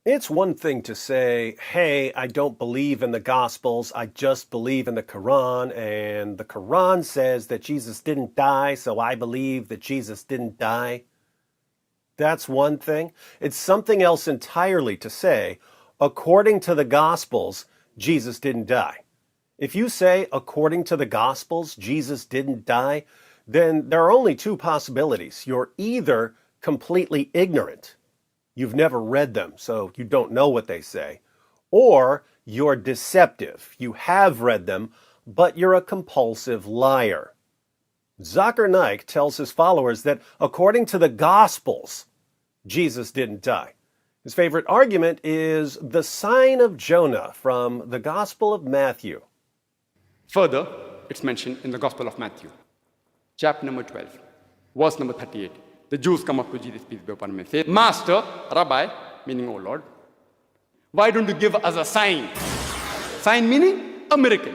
It's one thing to say, hey, I don't believe in the Gospels, I just believe in the Quran, and the Quran says that Jesus didn't die, so I believe that Jesus didn't die. That's one thing. It's something else entirely to say, according to the Gospels, Jesus didn't die. If you say, according to the Gospels, Jesus didn't die, then there are only two possibilities. You're either completely ignorant, you've never read them, so you don't know what they say, or you're deceptive. You have read them, but you're a compulsive liar. Zakir Naik tells his followers that according to the Gospels, Jesus didn't die. His favorite argument is the Sign of Jonah from the Gospel of Matthew. Further, it's mentioned in the Gospel of Matthew, chapter number 12, verse number 38. The Jews come up to Jesus, peace be upon him, and say, Master, Rabbi, meaning, O Lord, why don't you give us a sign? Sign meaning a miracle.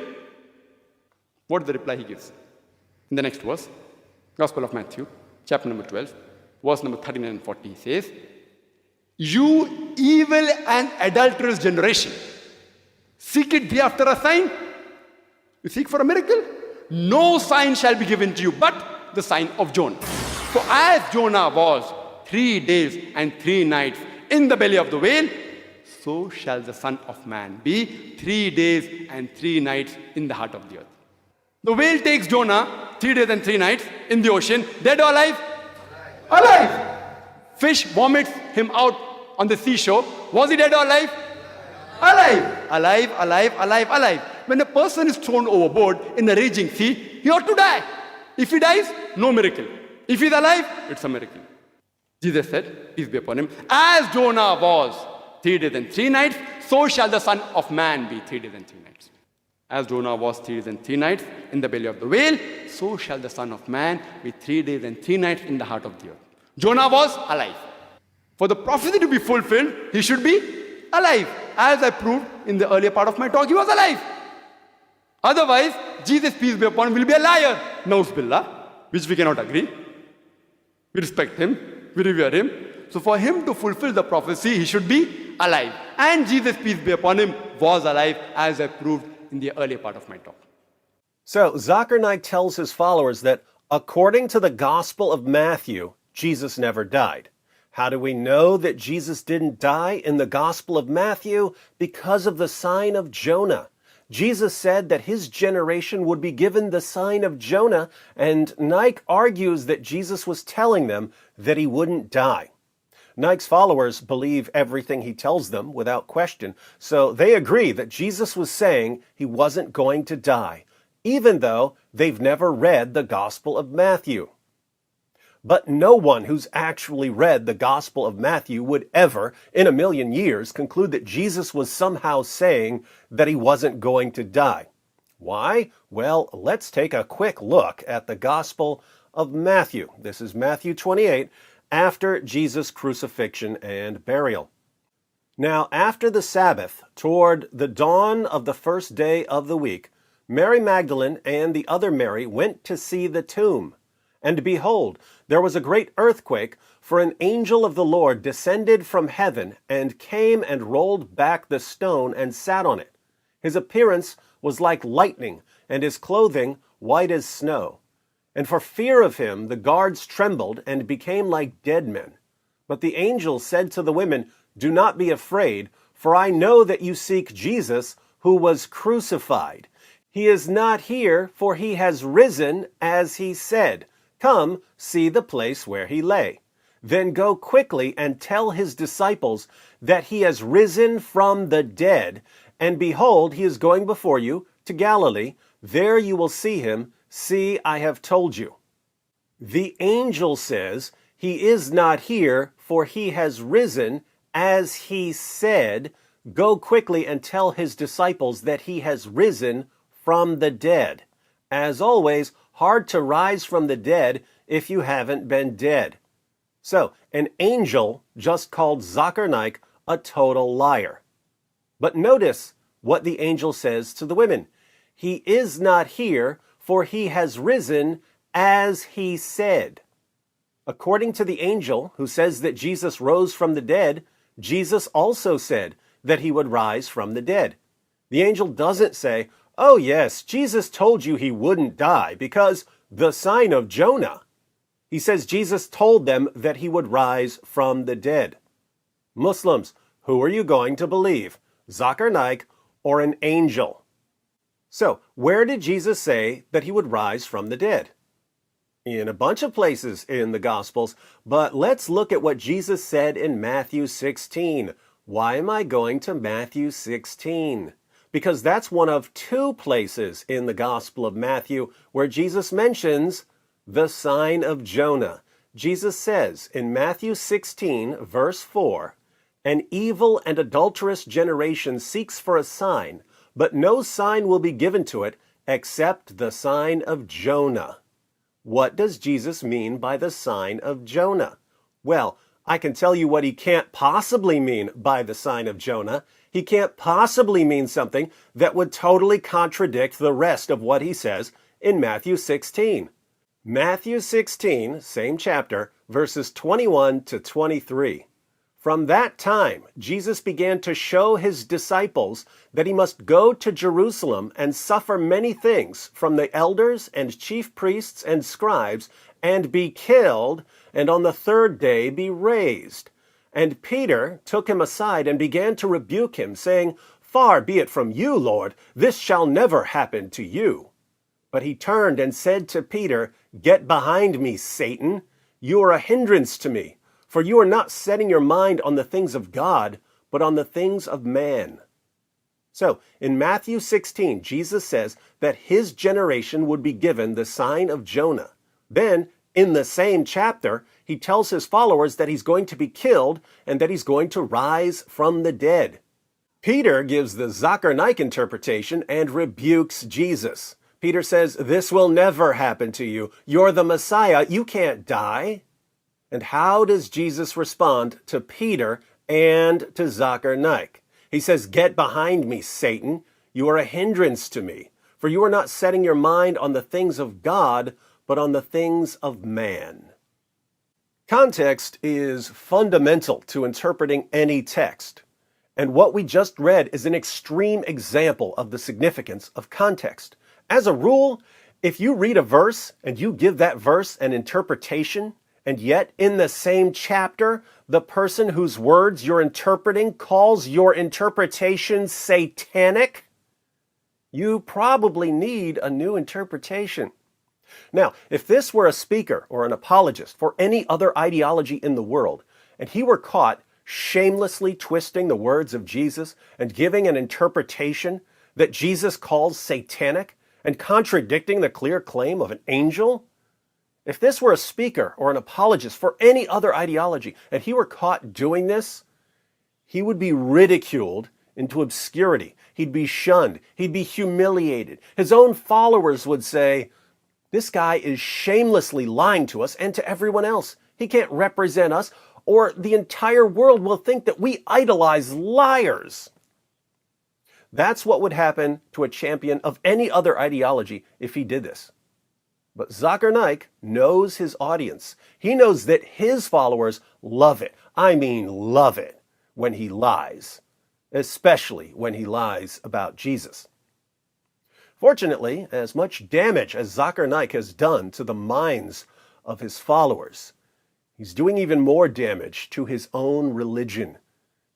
What is the reply he gives? In the next verse, Gospel of Matthew, chapter number 12, verse number 39 and 40, he says, You evil and adulterous generation, seek it thee after a sign? You seek for a miracle? No sign shall be given to you but the sign of Jonah. For as Jonah was 3 days and 3 nights in the belly of the whale, so shall the Son of Man be 3 days and 3 nights in the heart of the earth. The whale takes Jonah 3 days and 3 nights in the ocean, dead or alive? Alive. Fish vomits him out on the seashore. Was he dead or alive? Alive. Alive, alive, alive, alive. When a person is thrown overboard in a raging sea, he ought to die. If he dies, no miracle. If he is alive, it's a miracle. Jesus said, peace be upon him, as Jonah was 3 days and 3 nights, so shall the Son of Man be 3 days and 3 nights. As Jonah was 3 days and 3 nights in the belly of the whale, so shall the Son of Man be 3 days and 3 nights in the heart of the earth. Jonah was alive. For the prophecy to be fulfilled, he should be alive. As I proved in the earlier part of my talk, he was alive. Otherwise, Jesus, peace be upon him, will be a liar. Nauz billah, which we cannot agree. We respect him, we revere him. So for him to fulfill the prophecy, he should be alive. And Jesus, peace be upon him, was alive, as I proved in the earlier part of my talk. So Zakir Naik tells his followers that according to the Gospel of Matthew, Jesus never died. How do we know that Jesus didn't die in the Gospel of Matthew? Because of the sign of Jonah. Jesus said that his generation would be given the sign of Jonah, and Naik argues that Jesus was telling them that he wouldn't die. Naik's followers believe everything he tells them without question, so they agree that Jesus was saying he wasn't going to die, even though they've never read the Gospel of Matthew. But no one who's actually read the Gospel of Matthew would ever, in a million years, conclude that Jesus was somehow saying that he wasn't going to die. Why? Well, let's take a quick look at the Gospel of Matthew. This is Matthew 28, after Jesus' crucifixion and burial. Now, after the Sabbath, toward the dawn of the first day of the week, Mary Magdalene and the other Mary went to see the tomb. And behold, there was a great earthquake, for an angel of the Lord descended from heaven and came and rolled back the stone and sat on it. His appearance was like lightning, and his clothing white as snow. And for fear of him the guards trembled and became like dead men. But the angel said to the women, Do not be afraid, for I know that you seek Jesus, who was crucified. He is not here, for he has risen, as he said. Come, see the place where he lay. Then go quickly and tell his disciples that he has risen from the dead, and behold, he is going before you to Galilee. There you will see him. See, I have told you. The angel says, He is not here, for he has risen, as he said. Go quickly and tell his disciples that he has risen from the dead. As always, hard to rise from the dead if you haven't been dead. So, an angel just called Zakir Naik a total liar. But notice what the angel says to the women. He is not here, for he has risen, as he said. According to the angel, who says that Jesus rose from the dead, Jesus also said that he would rise from the dead. The angel doesn't say, "Oh yes, Jesus told you he wouldn't die because the sign of Jonah." He says Jesus told them that he would rise from the dead. Muslims, who are you going to believe? Zakir Naik or an angel? So, where did Jesus say that he would rise from the dead? In a bunch of places in the Gospels, but let's look at what Jesus said in Matthew 16. Why am I going to Matthew 16? Because that's one of two places in the Gospel of Matthew where Jesus mentions the sign of Jonah. Jesus says in Matthew 16, verse 4, "An evil and adulterous generation seeks for a sign, but no sign will be given to it except the sign of Jonah." What does Jesus mean by the sign of Jonah? Well, I can tell you what he can't possibly mean by the sign of Jonah. He can't possibly mean something that would totally contradict the rest of what he says in Matthew 16. Matthew 16, same chapter, verses 21 to 23. From that time, Jesus began to show his disciples that he must go to Jerusalem and suffer many things from the elders and chief priests and scribes, and be killed, and on the third day be raised. And Peter took him aside and began to rebuke him, saying, "Far be it from you, Lord, this shall never happen to you." But he turned and said to Peter, "Get behind me, Satan. You are a hindrance to me. For you are not setting your mind on the things of God, but on the things of man." So, in Matthew 16, Jesus says that his generation would be given the sign of Jonah. Then, in the same chapter, he tells his followers that he's going to be killed and that he's going to rise from the dead. Peter gives the Zakir Naik interpretation and rebukes Jesus. Peter says, "This will never happen to you. You're the Messiah. You can't die." And how does Jesus respond to Peter and to Zakir Naik? He says, "Get behind me, Satan. You are a hindrance to me, for you are not setting your mind on the things of God, but on the things of man." Context is fundamental to interpreting any text. And what we just read is an extreme example of the significance of context. As a rule, if you read a verse and you give that verse an interpretation, and yet, in the same chapter, the person whose words you're interpreting calls your interpretation satanic, you probably need a new interpretation. Now, if this were a speaker or an apologist for any other ideology in the world, and he were caught shamelessly twisting the words of Jesus and giving an interpretation that Jesus calls satanic and contradicting the clear claim of an angel, if this were a speaker or an apologist for any other ideology and he were caught doing this, he would be ridiculed into obscurity. He'd be shunned. He'd be humiliated. His own followers would say, "This guy is shamelessly lying to us and to everyone else. He can't represent us, or the entire world will think that we idolize liars." That's what would happen to a champion of any other ideology if he did this. But Zakir Naik knows his audience. He knows that his followers love it. I mean love it when he lies, especially when he lies about Jesus. Fortunately, as much damage as Zakir Naik has done to the minds of his followers, he's doing even more damage to his own religion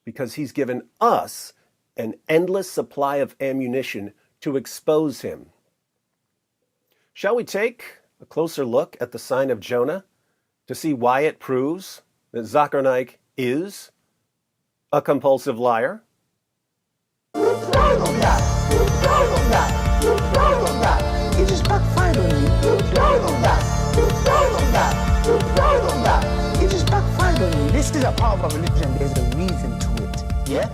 because he's given us an endless supply of ammunition to expose him. Shall we take a closer look at the sign of Jonah to see why it proves that Zakir Naik is a compulsive liar? It just backfired on me. It just backfired on me. This is a part of our religion. There's a reason to it. Yeah?